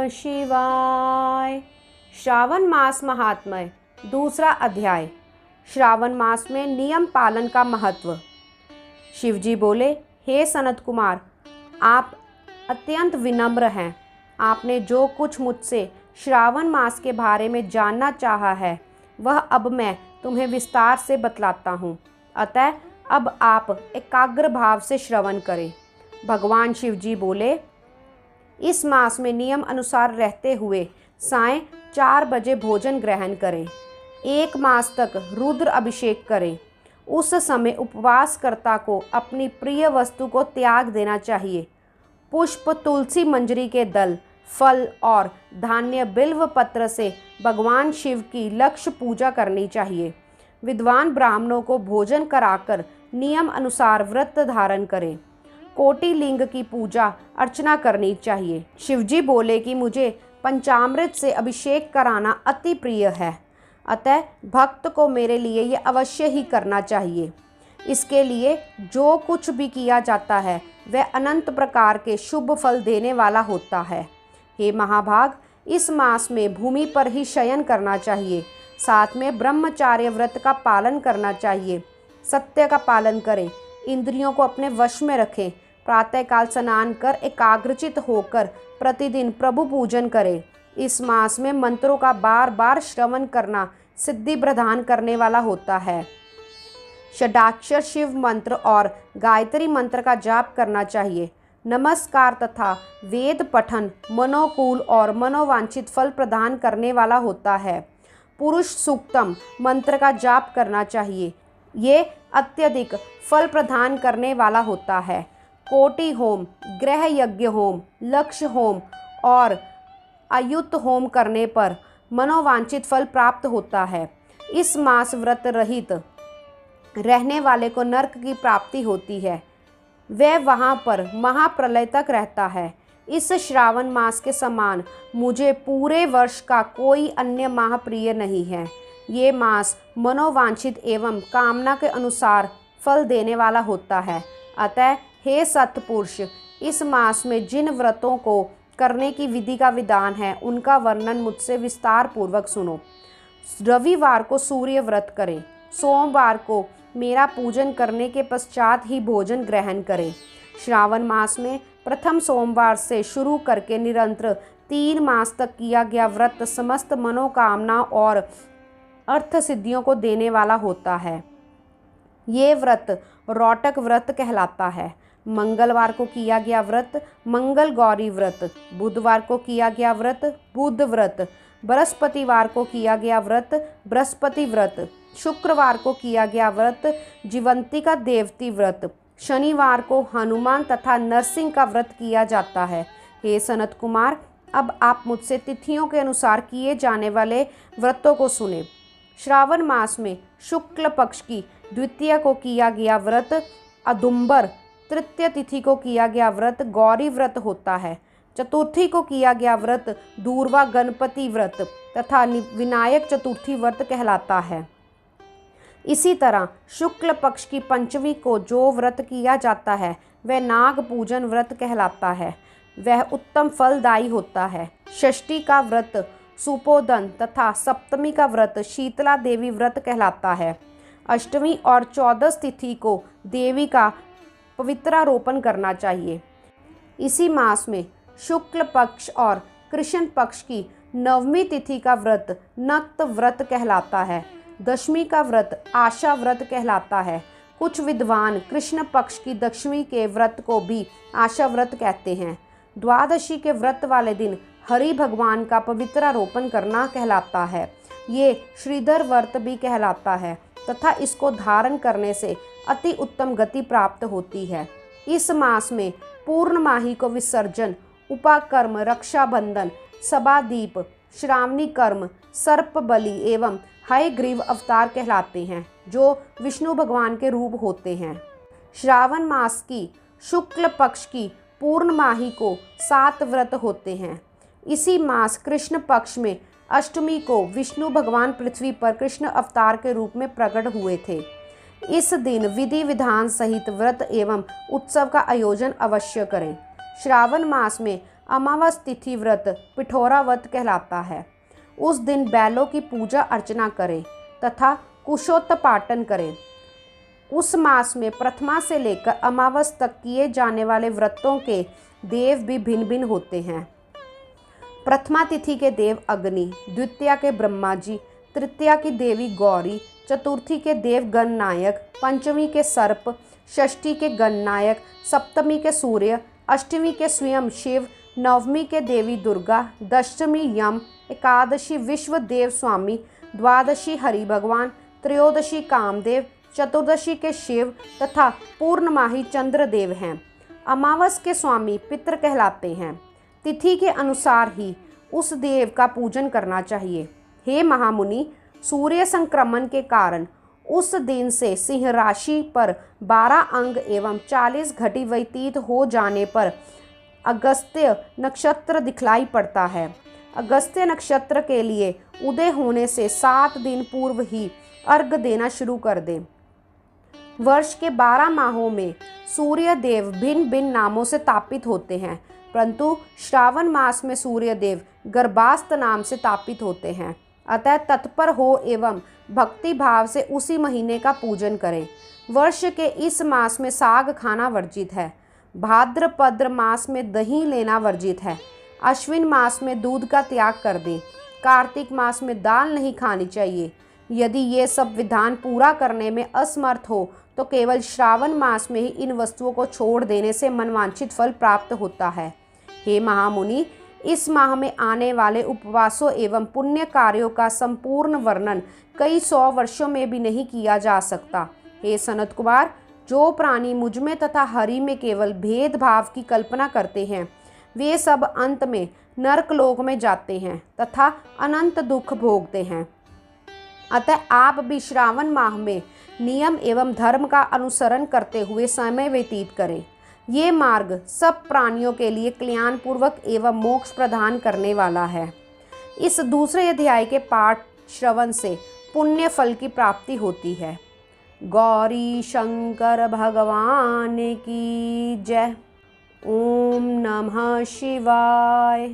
शिवाय। श्रावण मास महात्म्य, दूसरा अध्याय। श्रावण मास में नियम पालन का महत्व। शिवजी बोले, हे सनत कुमार, आप अत्यंत विनम्र हैं। आपने जो कुछ मुझसे श्रावण मास के बारे में जानना चाहा है वह अब मैं तुम्हें विस्तार से बतलाता हूँ। अतः अब आप एकाग्र भाव से श्रवण करें। भगवान शिवजी बोले, इस मास में नियम अनुसार रहते हुए सायं 4 बजे भोजन ग्रहण करें। 1 मास तक रुद्र अभिषेक करें। उस समय उपवासकर्ता को अपनी प्रिय वस्तु को त्याग देना चाहिए। पुष्प, तुलसी मंजरी के दल, फल और धान्य बिल्व पत्र से भगवान शिव की लक्ष्य पूजा करनी चाहिए। विद्वान ब्राह्मणों को भोजन कराकर नियम अनुसार व्रत धारण करें। कोटि लिंग की पूजा अर्चना करनी चाहिए। शिवजी बोले कि मुझे पंचामृत से अभिषेक कराना अति प्रिय है, अतः भक्त को मेरे लिए ये अवश्य ही करना चाहिए। इसके लिए जो कुछ भी किया जाता है वह अनंत प्रकार के शुभ फल देने वाला होता है। हे महाभाग, इस मास में भूमि पर ही शयन करना चाहिए। साथ में ब्रह्मचार्य व्रत का पालन करना चाहिए। सत्य का पालन करें। इंद्रियों को अपने वश में रखें। प्रातःकाल स्नान कर एकाग्रचित होकर प्रतिदिन प्रभु पूजन करें। इस मास में मंत्रों का बार बार श्रवण करना सिद्धि प्रदान करने वाला होता है। षडाक्षर शिव मंत्र और गायत्री मंत्र का जाप करना चाहिए। नमस्कार तथा वेद पठन मनोकूल और मनोवांछित फल प्रदान करने वाला होता है। पुरुष सूक्तम मंत्र का जाप करना चाहिए। ये अत्यधिक फल प्रदान करने वाला होता है। कोटि होम, ग्रह यज्ञ होम, लक्ष्य होम और अयुत होम करने पर मनोवांछित फल प्राप्त होता है। इस मास व्रत रहित रहने वाले को नरक की प्राप्ति होती है। वह वहाँ पर महाप्रलय तक रहता है। इस श्रावण मास के समान मुझे पूरे वर्ष का कोई अन्य माह प्रिय नहीं है। ये मास मनोवांछित एवं कामना के अनुसार फल देने वाला होता है। अतः हे सत्पुरुष, इस मास में जिन व्रतों को करने की विधि का विधान है उनका वर्णन मुझसे विस्तार पूर्वक सुनो। रविवार को सूर्य व्रत करें। सोमवार को मेरा पूजन करने के पश्चात ही भोजन ग्रहण करें। श्रावण मास में प्रथम सोमवार से शुरू करके निरंतर 3 मास तक किया गया व्रत समस्त मनोकामना और अर्थ सिद्धियों को देने वाला होता है। ये व्रत रोटक व्रत कहलाता है। मंगलवार को किया गया व्रत मंगल गौरी व्रत, बुधवार को किया गया व्रत बुध व्रत, बृहस्पतिवार को किया गया व्रत बृहस्पति व्रत, शुक्रवार को किया गया व्रत जीवंतिका देवती व्रत, शनिवार को हनुमान तथा नरसिंह का व्रत किया जाता है। हे सनत कुमार, अब आप मुझसे तिथियों के अनुसार किए जाने वाले व्रतों को सुने। श्रावण मास में शुक्ल पक्ष की द्वितीय को किया गया व्रत अदुम्बर, तृतीय तिथि को किया गया व्रत गौरी व्रत होता है। चतुर्थी को किया गया व्रत दूर्वा गणपति व्रत तथा विनायक चतुर्थी व्रत कहलाता है। इसी तरह शुक्ल पक्ष की पंचमी को जो व्रत किया जाता है वह नाग पूजन व्रत कहलाता है। वह उत्तम फलदायी होता है। षष्ठी का व्रत सुपोदन तथा सप्तमी का व्रत शीतला देवी व्रत कहलाता है। अष्टमी और 14 तिथि को देवी का पवित्रारोपण करना चाहिए। इसी मास में शुक्ल पक्ष और कृष्ण पक्ष की 9वीं तिथि का व्रत नक्त व्रत कहलाता है। दशमी का व्रत आशा व्रत कहलाता है। कुछ विद्वान कृष्ण पक्ष की दशमी के व्रत को भी आशा व्रत कहते हैं। द्वादशी के व्रत वाले दिन हरि भगवान का पवित्रारोपण करना कहलाता है। ये श्रीधर व्रत भी कहलाता है तथा इसको धारण करने से अति उत्तम गति प्राप्त होती है। इस मास में पूर्णमाही को विसर्जन, उपाकर्म, रक्षाबंधन, सभादीप, श्रावणी कर्म, सर्प बलि एवं हयग्रीव अवतार कहलाते हैं जो विष्णु भगवान के रूप होते हैं। श्रावण मास की शुक्ल पक्ष की पूर्णमाही को 7 व्रत होते हैं। इसी मास कृष्ण पक्ष में अष्टमी को विष्णु भगवान पृथ्वी पर कृष्ण अवतार के रूप में प्रकट हुए थे। इस दिन विधि विधान सहित व्रत एवं उत्सव का आयोजन अवश्य करें। श्रावण मास में अमावस तिथि व्रत पिठोरा व्रत कहलाता है। उस दिन बैलों की पूजा अर्चना करें तथा कुशोत्पाटन करें। उस मास में प्रथमा से लेकर अमावस तक किए जाने वाले व्रतों के देव भी भिन्न भिन्न होते हैं। प्रथमा तिथि के देव अग्नि, द्वितीया के ब्रह्मा जी, तृतीया की देवी गौरी, चतुर्थी के देव गणनायक, पंचमी के सर्प, षष्ठी के गणनायक, सप्तमी के सूर्य, अष्टमी के स्वयं शिव, नवमी के देवी दुर्गा, दशमी यम, एकादशी विश्व देव स्वामी, द्वादशी हरि भगवान, त्रयोदशी कामदेव, चतुर्दशी के शिव तथा पूर्णमाही चंद्रदेव हैं। अमावस के स्वामी पितृ कहलाते हैं। तिथि के अनुसार ही उस देव का पूजन करना चाहिए। हे महामुनि, सूर्य संक्रमण के कारण उस दिन से सिंह राशि पर 12 अंग एवं 40 घटी व्यतीत हो जाने पर अगस्त्य नक्षत्र दिखलाई पड़ता है। अगस्त्य नक्षत्र के लिए उदय होने से 7 दिन पूर्व ही अर्घ देना शुरू कर दें। वर्ष के 12 माहों में सूर्य देव भिन्न भिन्न नामों से तापित होते हैं, परंतु श्रावण मास में सूर्य देव गर्भास्थ नाम से तापित होते हैं। अतः तत्पर हो एवं भक्ति भाव से उसी महीने का पूजन करें। वर्ष के इस मास में साग खाना वर्जित है। भाद्रपद मास में दही लेना वर्जित है। अश्विन मास में दूध का त्याग कर दें। कार्तिक मास में दाल नहीं खानी चाहिए। यदि ये सब विधान पूरा करने में असमर्थ हो तो केवल श्रावण मास में ही इन वस्तुओं को छोड़ देने से मनवांछित फल प्राप्त होता है। हे महामुनि, इस माह में आने वाले उपवासों एवं पुण्य कार्यों का संपूर्ण वर्णन कई 100 वर्षों में भी नहीं किया जा सकता। हे सनत कुमार, जो प्राणी मुझ में तथा हरि में केवल भेदभाव की कल्पना करते हैं, वे सब अंत में नरकलोक में जाते हैं तथा अनंत दुख भोगते हैं। अतः आप भी श्रावण माह में नियम एवं धर्म का अनुसरण करते हुए समय व्यतीत करें। ये मार्ग सब प्राणियों के लिए कल्याणपूर्वक एवं मोक्ष प्रदान करने वाला है। इस दूसरे अध्याय के पाठ श्रवण से पुण्य फल की प्राप्ति होती है। गौरी शंकर भगवान की जय। ओम नमः शिवाय।